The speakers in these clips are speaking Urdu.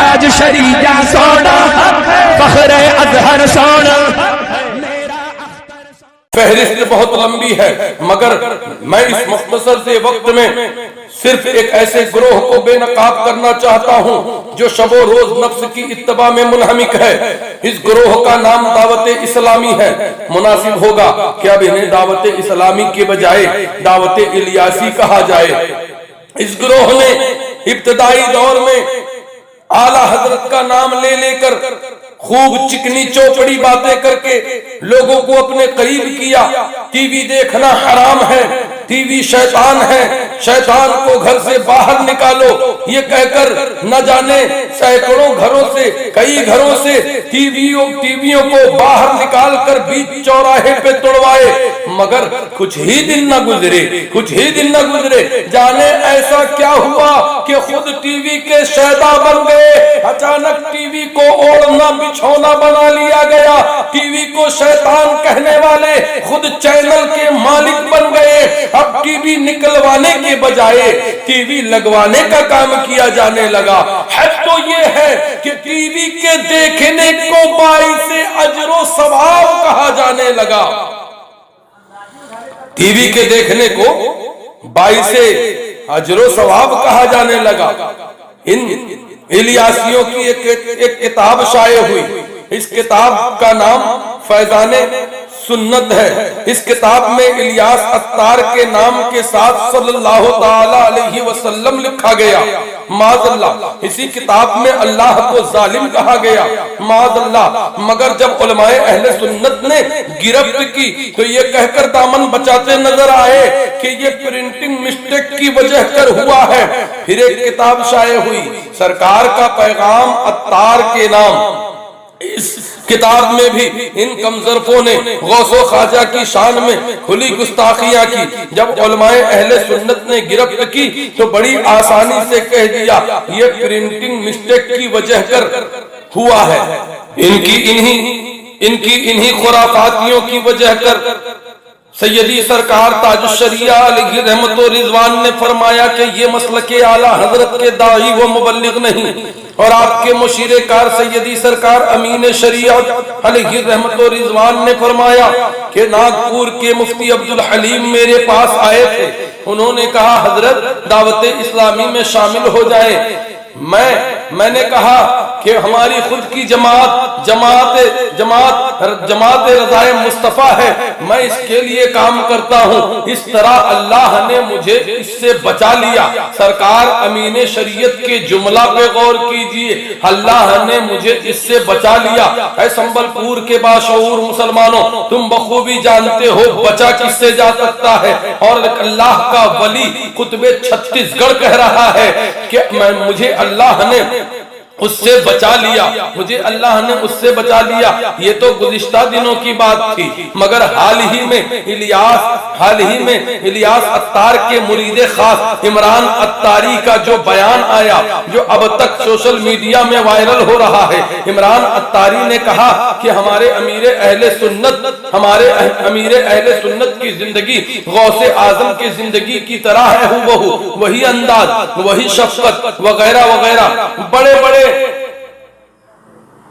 تاج شریعہ سونا فخر ازہر سونا. فہرست بہت لمبی ہے مگر میں اس مختصر سے وقت میں صرف ایک ایسے گروہ کو بے نقاب کرنا چاہتا ہوں جو شب و روز نفس کی اتباع میں منہمک ہے. اس گروہ کا نام دعوت اسلامی ہے. مناسب ہوگا کہ اب انہیں دعوت اسلامی کے بجائے دعوت الیاسی کہا جائے. اس گروہ نے ابتدائی دور میں اعلیٰ حضرت کا نام لے لے کر خوب چکنی چوپڑی باتیں کر کے لوگوں کو اپنے قریب کیا. ٹی وی دیکھنا حرام ہے، ٹی وی شیطان ہے، شیطان کو گھر سے باہر نکالو، یہ کہہ کر نہ جانے سینکڑوں گھروں سے، کئی گھروں سے ٹی ویوں کو باہر نکال کر بیچ چوراہے پہ توڑوائے. مگر کچھ ہی دن نہ گزرے جانے ایسا کیا ہوا کہ خود ٹی وی کے شیدا بن گئے. اچانک ٹی وی کو اوڑھنا بچھونا بنا لیا گیا. ٹی وی کو شیطان کہنے والے خود چینل کے مالک بن گئے. اب ٹی وی نکلوانے کے بجائے ٹی وی لگوانے کا کام کیا جانے لگا. حد تو یہ ہے کہ ٹی وی کے دیکھنے کو باعث اجر و ثواب کہا جانے لگا. ٹی وی کے دیکھنے کو باعث اجر و ثواب کہا جانے لگا. ان الیاسیوں کی ایک کتاب شائع ہوئی. اس کتاب کا نام فیضان سنت ہے. اس کتاب میں الیاس عطار کے نام کے ساتھ صلی اللہ تعالی علیہ وسلم لکھا گیا. معاذ اللہ. اسی کتاب میں اللہ کو ظالم کہا گیا. معاذ اللہ. مگر جب علماء اہل سنت نے گرفت کی تو یہ کہہ کر دامن بچاتے نظر آئے کہ یہ پرنٹنگ مسٹیک کی وجہ کر ہوا ہے. پھر ایک کتاب شائع ہوئی سرکار کا پیغام عطار کے نام. اس کتاب میں بھی ان کمزرفوں نے غوث و خواجہ کی شان میں کھلی گستاخیاں کی. جب علماء اہل سنت نے گرفت کی تو بڑی آسانی سے کہہ دیا یہ پرنٹنگ مسٹیک کی وجہ کر ہوا ہے. ان کی انہی خرافاتیوں کی وجہ کر سیدی سرکار تاج الشریعہ علیہ رحمت و رضوان نے فرمایا کہ یہ مسلک اعلیٰ حضرت کے داعی و مبلغ نہیں. اور آپ کے مشیر کار سیدی سرکار امین شریعت علیہ رحمت و رضوان نے فرمایا کہ ناگپور کے مفتی عبدالحلیم میرے پاس آئے تھے. انہوں نے کہا حضرت دعوت اسلامی میں شامل ہو جائیں. میں نے کہا کہ ہماری خود کی جماعت رضائے مصطفیٰ ہے، میں اس کے لیے کام کرتا ہوں. اس طرح اللہ نے مجھے اس سے بچا لیا. سرکار امین شریعت کے جملہ پہ غور کیجئے. اللہ نے مجھے اس سے بچا لیا. اے سنبل پور کے باشعور مسلمانوں، تم بخوبی جانتے ہو بچا کس سے جا سکتا ہے. اور اللہ کا ولی قطب چھتیس گڑھ کہہ رہا ہے کہ مجھے اللہ نے اس سے بچا لیا، مجھے اللہ نے اس سے بچا لیا. یہ تو گزشتہ دنوں کی بات تھی. مگر حال ہی میں الیاس عطار کے مرید خاص عمران عطاری کا جو بیان آیا جو اب تک سوشل میڈیا میں وائرل ہو رہا ہے. عمران عطاری نے کہا کہ ہمارے امیر اہل سنت کی زندگی غوث اعظم کی زندگی کی طرح ہے. وہی انداز، وہی شفقت وغیرہ وغیرہ. بڑے بڑے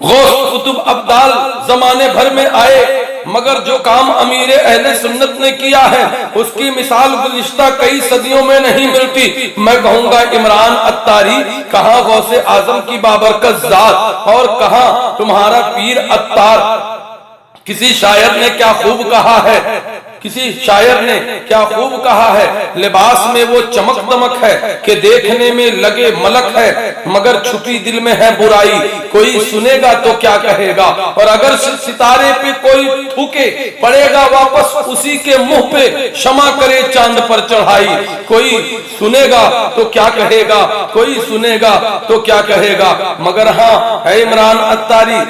غوث قطب ابدال زمانے بھر میں آئے مگر جو کام امیر اہل سنت نے کیا ہے اس کی مثال گزشتہ کئی صدیوں میں نہیں ملتی. میں کہوں گا عمران عطاری کہاں غوث اعظم کی بابرکت ذات اور کہاں تمہارا پیر عطار. کسی شاعر نے کیا خوب کہا ہے لباس میں وہ چمک دمک ہے کہ دیکھنے میں لگے ملک ہے مگر چھپی دل میں ہے برائی. کوئی سنے گا تو کیا کہے گا اور اگر ستارے پہ کوئی تھوکے پڑے گا واپس اسی کے منہ پہ شمع کرے چاند پر چڑھائی. کوئی سنے گا تو کیا کہے گا، کوئی سنے گا تو کیا کہے گا. مگر ہاں اے عمران عطاری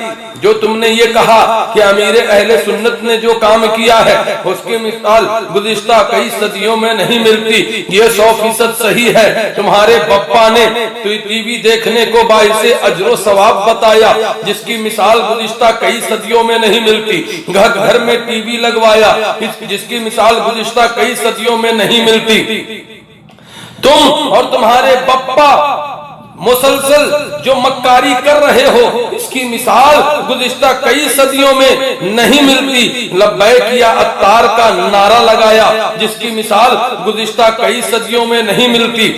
جو تم نے یہ کہا کہ امیر اہل سنت نے جو کام کیا ہے اس کی مثال گزشتہ کئی صدیوں میں نہیں ملتی. یہ 100% صحیح ہے. تمہارے بپا نے ٹی وی دیکھنے کو باعث اجر و ثواب بتایا جس کی مثال گزشتہ کئی صدیوں میں نہیں ملتی. گھر گھر میں ٹی وی لگوایا جس کی مثال گزشتہ کئی صدیوں میں نہیں ملتی. تم اور تمہارے بپا مسلسل جو مکاری کر رہے ہو، اس کی مثال گزشتہ کئی صدیوں میں نہیں ملتی۔ لبیک یا عطار کا نعرہ لگایا، جس کی مثال گزشتہ کئی صدیوں میں نہیں ملتی۔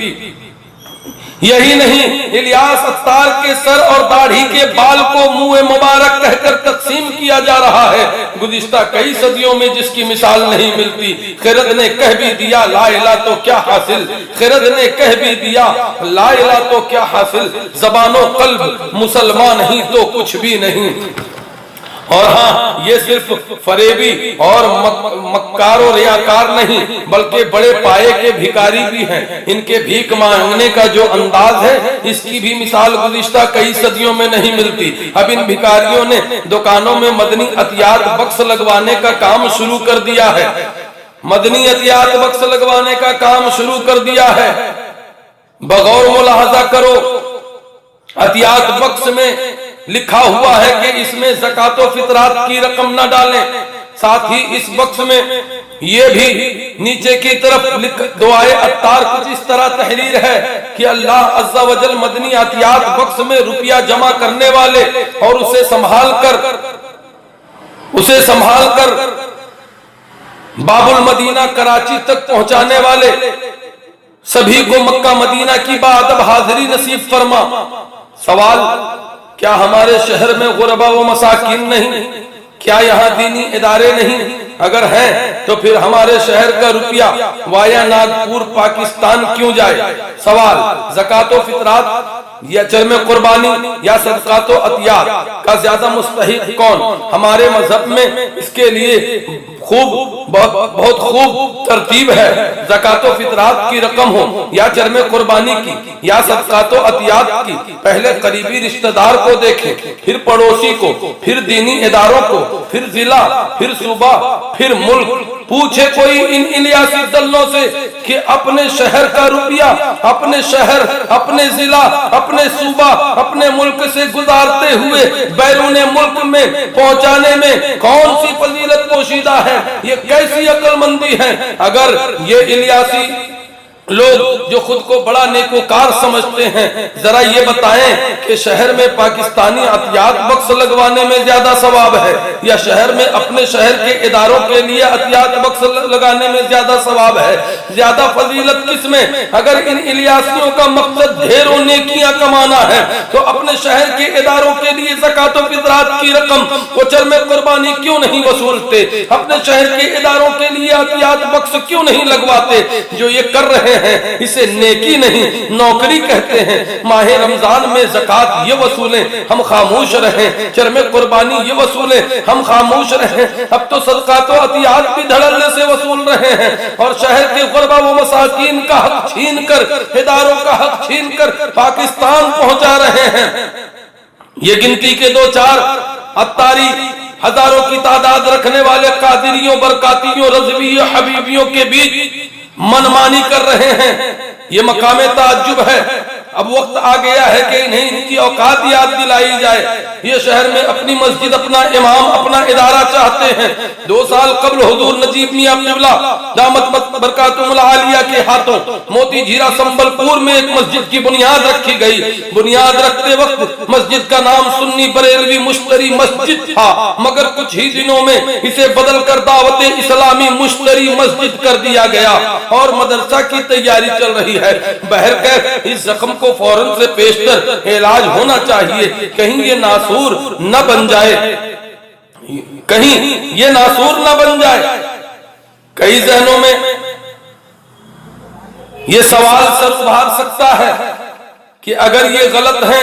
یہی نہیں، الیاس عطار کے سر اور داڑھی کے بال کو منہ مبارک کہہ کر تقسیم کیا جا رہا ہے، گزشتہ کئی صدیوں میں جس کی مثال نہیں ملتی۔ خرد نے کہہ بھی دیا لا الہ تو کیا حاصل، خرد نے کہہ بھی دیا لا الہ تو کیا حاصل، زبان و قلب مسلمان نہیں تو کچھ بھی نہیں۔ اور ہاں، یہ صرف فریبی اور مکار و ریاکار نہیں، بلکہ بڑے پائے کے بھکاری بھی ہیں۔ ان کے بھیک مانگنے کا جو انداز ہے، اس کی بھی مثال گزشتہ کئی صدیوں میں نہیں ملتی۔ اب ان بھکاریوں نے دکانوں میں مدنی عطیات بکس لگوانے کا کام شروع کر دیا ہے، مدنی عطیات بکس لگوانے کا کام شروع کر دیا ہے۔ بغور ملاحظہ کرو، عطیات بکس میں لکھا ہوا ہے کہ اس میں زکوٰۃ و فطرات کی رقم نہ ڈالیں، ساتھ ہی اس بکس میں یہ بھی نیچے کی طرف دعائے عطار کچھ اس طرح تحریر ہے کہ اللہ عز و جل مدنی عطیات بکس میں روپیہ جمع کرنے والے اور اسے سنبھال کر باب المدینہ کراچی تک پہنچانے والے سبھی کو مکہ مدینہ کی باادب حاضری نصیب فرما۔ سوال، کیا ہمارے شہر میں غربا و مساکین نہیں؟ کیا یہاں دینی ادارے نہیں؟ اگر ہیں تو پھر ہمارے شہر کا روپیہ وایا ناگپور پاکستان کیوں جائے؟ سوال، زکوٰۃ و فطرات یا چرم قربانی یا صدقات و عطیات کا زیادہ مستحق کون؟ ہمارے مذہب میں اس کے لیے بہت خوب ترتیب ہے۔ زکوٰۃ و فطرات کی رقم ہو یا چرم قربانی کی یا صدقات و عطیات کی، پہلے قریبی رشتہ دار کو دیکھیں، پھر پڑوسی کو، پھر دینی اداروں کو، پھر ضلع، پھر صوبہ، پھر ملک۔ پوچھے کوئی ان الیاسی دلوں سے کہ اپنے شہر کا روپیہ اپنے شہر، اپنے ضلع، اپنے صوبہ، اپنے ملک سے گزارتے ہوئے بیرون ملک میں پہنچانے میں کون سی فضیلت پوشیدہ ہے؟ یہ کیسی عقل مندی ہے؟ اگر یہ الیاسی لوگ جو خود کو بڑا نیکوکار سمجھتے ہیں، ذرا یہ بتائیں کہ شہر میں پاکستانی عطیات بکس لگوانے میں زیادہ ثواب ہے یا شہر میں اپنے شہر کے اداروں کے لیے عطیات بکس لگانے میں زیادہ ثواب ہے؟ زیادہ فضیلت کس میں؟ اگر ان الیاسیوں کا مقصد ڈھیروں نیکیاں کمانا ہے تو اپنے شہر کے اداروں کے لیے زکوٰۃ و فطرات کی رقم وہ چرم قربانی کیوں نہیں وصولتے؟ اپنے شہر کے اداروں کے لیے عطیات بکس کیوں نہیں لگواتے؟ جو یہ کر رہے ہیں اسے نیکی نہیں نوکری کہتے ہیں۔ ماہ رمضان میں زکوٰۃ یہ وصولیں، ہم خاموش رہیں، چرم قربانی یہ وصولیں، ہم خاموش رہیں۔ اب تو صدقات و عطیات بھی دھڑلے سے وصول رہے ہیں اور شہر کے غربا و مساکین کا حق چھین کر، اداروں کا حق چھین کر پاکستان پہنچا رہے ہیں۔ یہ گنتی کے دو چار عطاری ہزاروں کی تعداد رکھنے والے قادریوں، برکاتیوں، رضویوں، حبیبیوں کے بیچ منمانی کر رہے ہیں، یہ مقام تعجب ہے۔ اب وقت آ گیا ہے کہ انہیں ان کی اوقات یاد دلائی جائے۔ یہ شہر میں اپنی مسجد، اپنا امام، اپنا ادارہ چاہتے ہیں۔ 2 سال قبل حضور نجیب میاں قبلہ دامت برکاتہم العالیہ کے ہاتھوں موتی جھیرا سنبل پور میں ایک مسجد کی بنیاد رکھی گئی۔ بنیاد رکھتے وقت مسجد کا نام سنی بریلوی مشتری مسجد تھا، مگر کچھ ہی دنوں میں اسے بدل کر دعوت اسلامی مشتری مسجد کر دیا گیا اور مدرسہ کی تیاری چل رہی ہے۔ بہرکیف اس زخم کو فوراً سے پیشتر علاج ہونا چاہیے، کہیں یہ ناسور نہ بن جائے، کہیں یہ ناسور نہ بن جائے۔ کئی ذہنوں میں یہ سوال سر ابھار سکتا ہے کہ اگر یہ غلط ہیں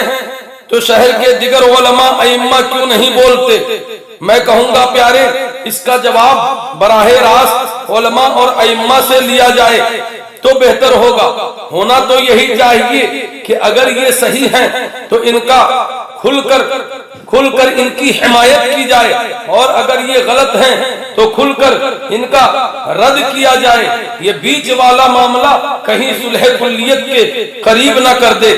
تو شہر کے دیگر علماء ائمہ کیوں نہیں بولتے؟ میں کہوں گا پیارے، اس کا جواب براہ راست علماء اور ائمہ سے لیا جائے تو بہتر ہوگا۔ ہونا تو یہی چاہیے کہ اگر یہ صحیح ہیں تو ان کا کھل کر ان کی حمایت کی جائے، اور اگر یہ غلط ہیں تو کھل کر ان کا رد کیا جائے، یہ بیچ والا معاملہ کہیں صلح کلیت کے قریب نہ کر دے۔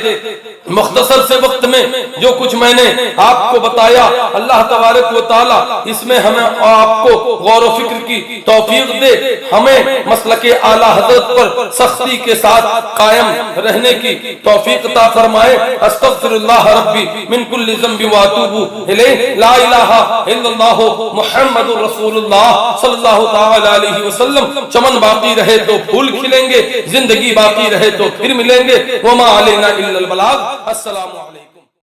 مختصر سے وقت میں جو کچھ میں نے آپ کو بتایا، اللہ تبارک و تعالی اس میں ہمیں آپ کو غور و فکر کی توفیق دے، ہمیں مسلک اعلی حضرت پر سختی کے ساتھ قائم رہنے کی توفیق عطا فرمائے۔ استغفر اللہ ربی من کل ذنب واتوب الیہ، لا الہ الا اللہ محمد رسول اللہ صلی اللہ تعالی علیہ وسلم۔ چمن باقی رہے تو پھول کھلیں گے، زندگی باقی رہے تو پھر ملیں گے۔ وما علینا الا البلاغ۔ السلام علیکم۔